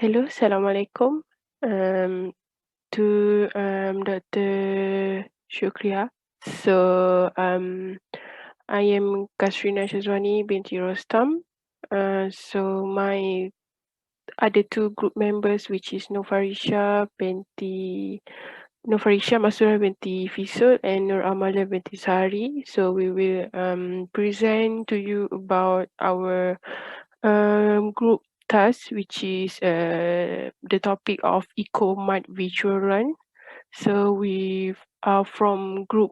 Hello, Assalamualaikum. Um, to Dr. Shukriya. So, I am Kasrina Shazwani binti Rostam. So my other two group members, which is Nofarisha Masura binti Fisul and Nur Amalia binti Sari. So we will present to you about our group task, which is the topic of Eco-Mart Virtual Run. So we are from group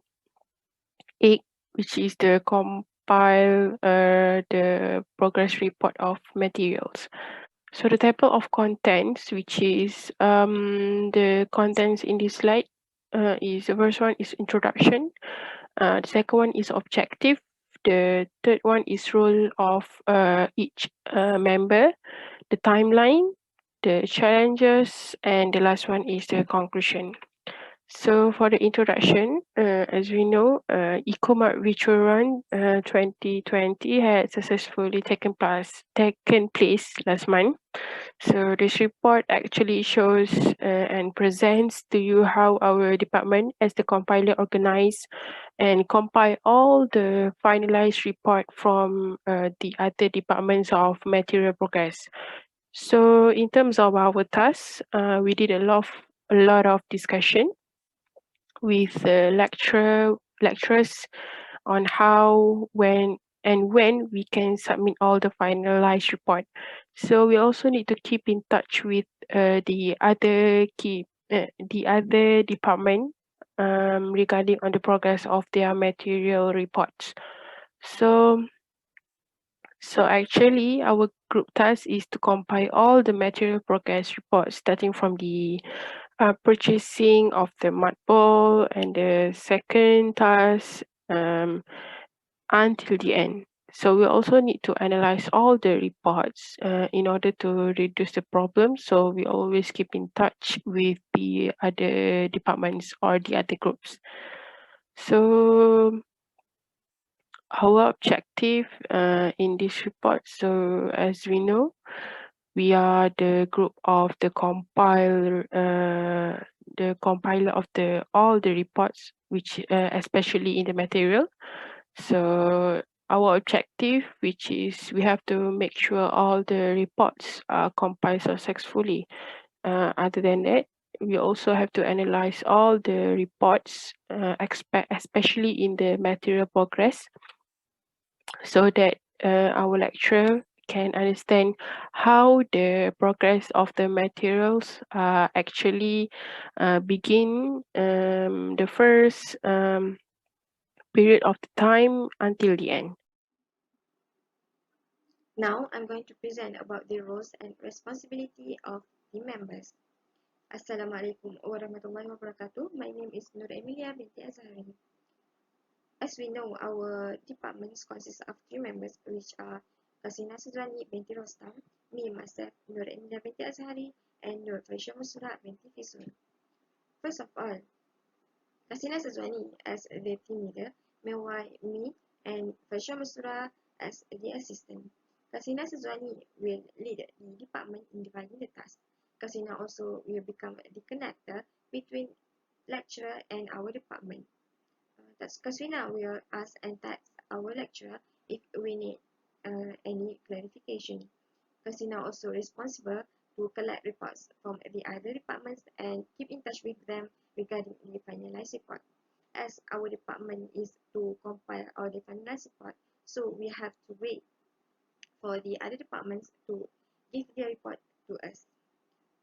8, which is the compile the progress report of materials. So the table of contents, which is the contents in this slide, is the first one is introduction. The second one is objective. The third one is role of each member. The timeline, the challenges, and the last one is the conclusion. So for the introduction, as we know, EcoMart Virtual Run 2020 had successfully taken place last month. So this report actually shows and presents to you how our department as the compiler organize and compile all the finalized report from the other departments of material progress. So in terms of our tasks, we did a lot of discussion with the lecturers on how, when we can submit all the finalized report. So we also need to keep in touch with the other department regarding on the progress of their material reports. So actually, our group task is to compile all the material progress reports, starting from the purchasing of the mud ball, and the second task until the end. So we also need to analyze all the reports in order to reduce the problem. So we always keep in touch with the other departments or the other groups. So our objective in this report, so as we know, we are the group of the compiler of the all the reports, which especially in the material. So our objective, which is we have to make sure all the reports are compiled successfully. Other than that, we also have to analyze all the reports, especially in the material progress, so that our lecturer can understand how the progress of the materials actually begin the first period of the time until the end. Now I'm going to present about the roles and responsibility of the members. Assalamualaikum warahmatullahi wabarakatuh. My name is Nur Emilia binti Azhari. As we know, our departments consist of 3 members, which are Kasina Sudrani binti Rostam, me myself, Nur Emilia binti Azhari, and Nur Faisha Musura binti Fisul. First of all, Kasina Sudrani as the team leader, meanwhile me and Faisha Musura as the assistant. Kasina Sudrani will lead the department in dividing the task. Kasina also will become the connector between lecturer and our department. Thus, Kasina will ask and text our lecturer if we need any clarification. Kasina also responsible to collect reports from the other departments and keep in touch with them regarding the finalized report. As our department is to compile all the finalized report, so we have to wait for the other departments to give their report to us.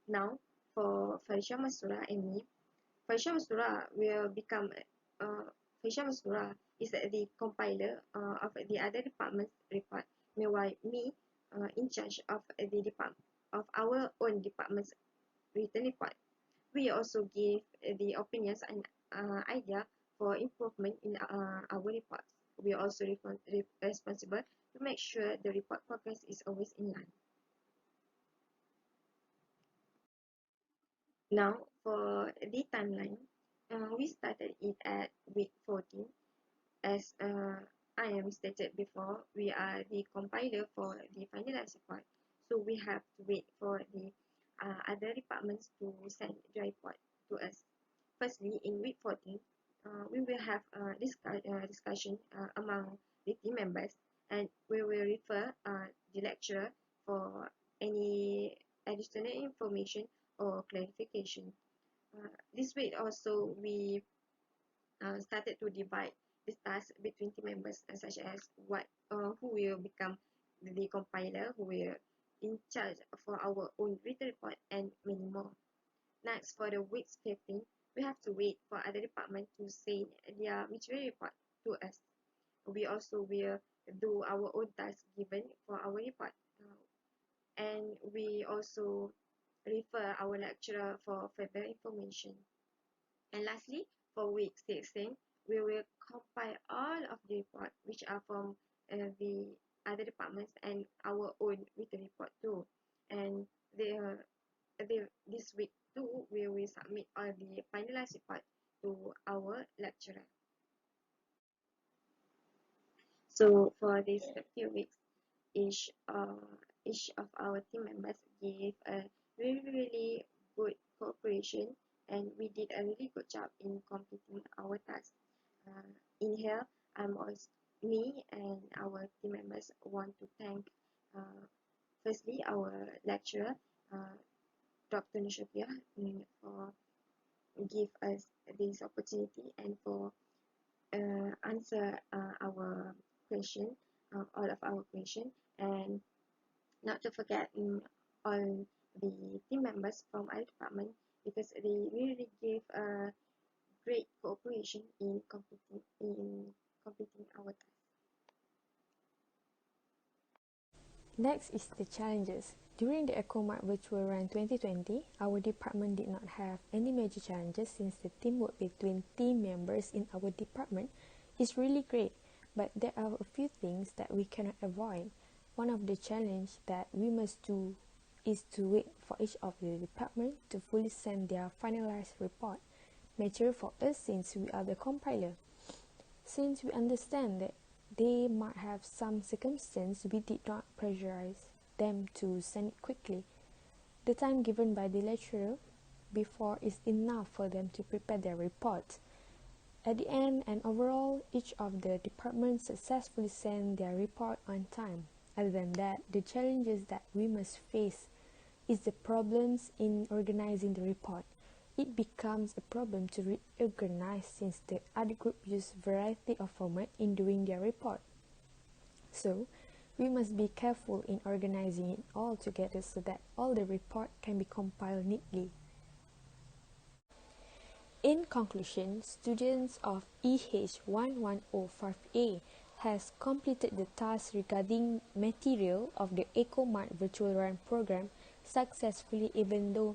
Now, for Farisha Masura and me, Farisha Masura will become Farisha Masura is the compiler of the other department's report. Meanwhile, me in charge of the department of our own department's written report. We also give the opinions and idea for improvement in our reports. We are also responsible to make sure the report progress is always in line. Now, for the timeline, we started it at week 14. As I am stated before, we are the compiler for the finalized report, so we have to wait for the other departments to send the report to us. Firstly, in week 14, we will have a discussion among the team members, and we will refer the lecturer for any additional information or clarification. This week also, we started to divide the tasks between team members, such as who will become the compiler, who will in charge for our own written report, and many more. Next, for the week 15, we have to wait for other departments to send their material report to us. We also will do our own task given for our report, and we also refer our lecturer for further information. And lastly, for week 16, we will compile all of the reports which are from the other departments and our own written report too. And this week too, we will submit all the finalized report to our lecturer. So for these few weeks, each of our team members gave a really good cooperation, and we did a really good job in completing our task. In here, me and our team members want to thank firstly our lecturer, Dr. Nushatia, for give us this opportunity and for answer our question, all of our question, and not to forget all the team members from our department, because they really gave a great cooperation in completing our task. Next is the challenges. During the EcoMart Virtual Run 2020, our department did not have any major challenges since the teamwork between team members in our department is really great, but there are a few things that we cannot avoid. One of the challenges that we must do is to wait for each of the department to fully send their finalized report material for us since we are the compiler. Since we understand that they might have some circumstance, we did not pressurize them to send it quickly. The time given by the lecturer before is enough for them to prepare their report. At the end and overall, each of the departments successfully sent their report on time. Other than that, the challenges that we must face is the problems in organizing the report. It becomes a problem to reorganize since the other group use variety of format in doing their report. So, we must be careful in organizing it all together so that all the report can be compiled neatly. In conclusion, students of EH110 has completed the task regarding material of the EcoMart Virtual Run program successfully, even though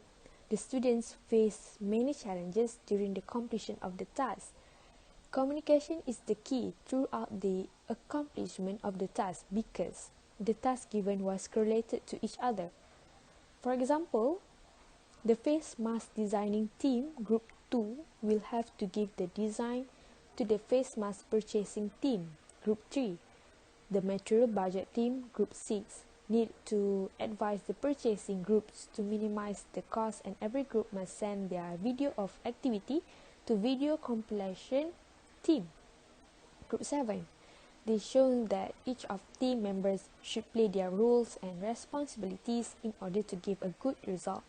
the students face many challenges during the completion of the task. Communication is the key throughout the accomplishment of the task because the task given was correlated to each other. For example, the face mask designing team, Group 2, will have to give the design to the face mask purchasing team, Group 3. The material budget team, Group 6, need to advise the purchasing groups to minimize the cost, and every group must send their video of activity to video compilation team, Group 7. They show that each of team members should play their roles and responsibilities in order to give a good result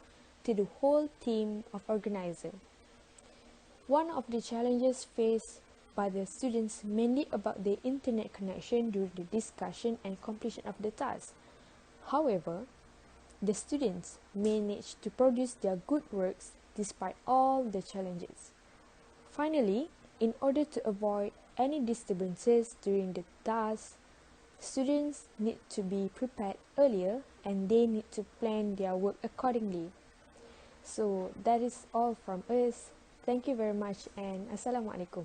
to the whole team of organizers. One of the challenges faced by the students mainly about the internet connection during the discussion and completion of the task. However, the students managed to produce their good works despite all the challenges. Finally, in order to avoid any disturbances during the task, students need to be prepared earlier and they need to plan their work accordingly. So that is all from us. Thank you very much and Assalamualaikum.